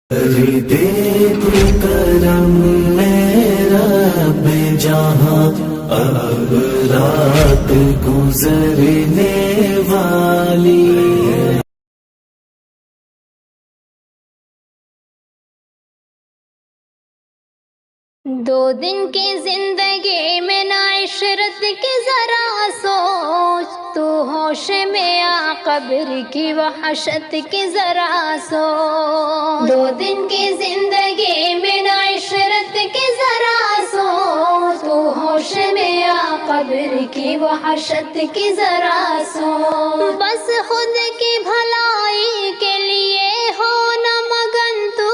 دے تو کرم میرا بے جہاں اب رات گزرنے والی ہے۔ دو دن کی زندگی میں نا عشرت کی ذرا سوچ، تو ہوش میں آ قبر کی وحشت کی ذرا سوچ۔ دو دن کی زندگی میں نا عشرت کی ذرا سوچ، تو ہوش میں آ قبر کی وحشت کی ذرا سوچ۔ بس خود کی بھلائی کے لیے ہو نہ مگن تو،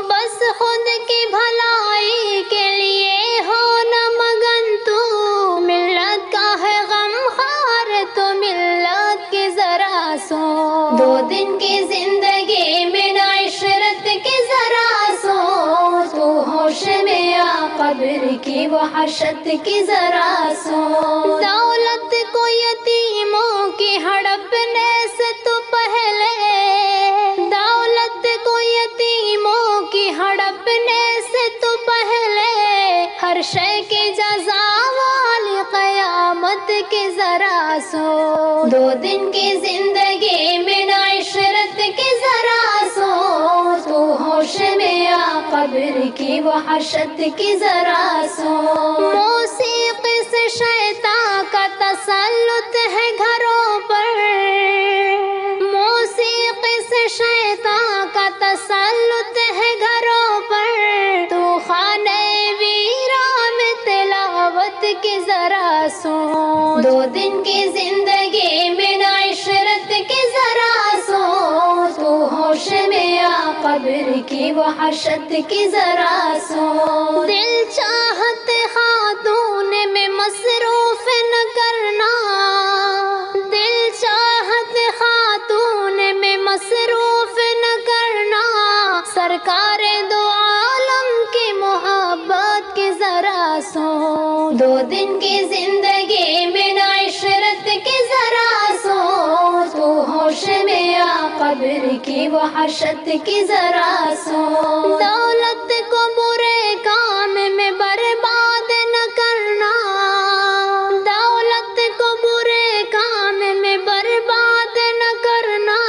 بس خود کی بھلائی کے لیے ہو نہ مگن تو، ملت کا ہے غم خار تو ملت کی ذرا سوچ۔ دو دن کی زندگی میں نا عشرت کی ذرا سوچ، تو ہوش میں آ قبر کی وحشت کی ذرا سوچ۔ دولت کو یتیموں کی ہڑپنے سے تو پہلے، دولت کو یتیموں کی ہڑپنے سے تو پہلے، ہر شے کی جزا والی قیامت کی ذرا سوچ۔ دو دن کی زندگی میں نا عشرت کی ذرا سوچ، تو ہوش میں آ قبر کی وحشت کی ذرا سوچ۔ موسیقی سے شیطان کا تسلط ہے گھروں پر، موسیقی سے شیطان کا تسلط ہے گھروں پر، تو خانے ویراں میں تلاوت کی ذرا سوچ۔ دو دن کی زندگی میں نا عشرت کی ذرا سوچ، تو ہوش میں آ قبر کی وحشت کی ذرا سوچ۔ دل چاہت خاتون میں مصروف نہ کرنا، دل چاہت خاتون میں مصروف نہ کرنا، سرکار دو عالم کی محبت کی ذرا سوچ۔ دو دن کی زندگی میں نا عشرت کی ذرا سوچ، تو ہوش میں آ قبر کی وحشت کی ذرا سوچ۔ دولت کو برے کام میں برباد نہ کرنا، دولت کو برے کام میں برباد نہ کرنا،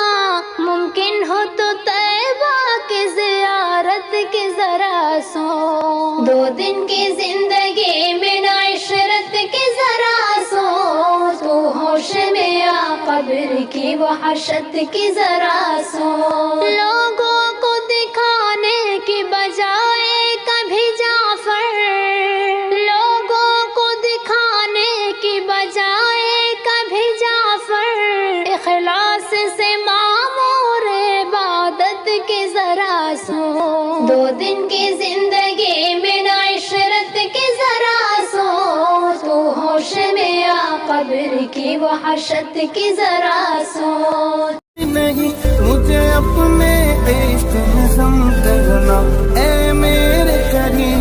ممکن ہو تو طیبہ کی زیارت کی ذرا سوچ۔ دو دن کی زندگی میں نا عشرت کی ذرا سوچ، تو ہوش میں آ قبر کی وحشت کی ذرا سوچ۔ لوگوں کو دکھانے کی بجائے کبھی جعفر، لوگوں کو دکھانے کی بجائے کبھی جعفر، اخلاص سے معمور عبادت کی ذرا سوچ۔ دو دن کی زندگی میں نا عشرت کی ذرا سوچ، تو ہوش میں آ قبر کی وحشت کی ذرا سوچ۔ نہیں مجھے اپنے عشق میں سم کرنا، اے میرے کریم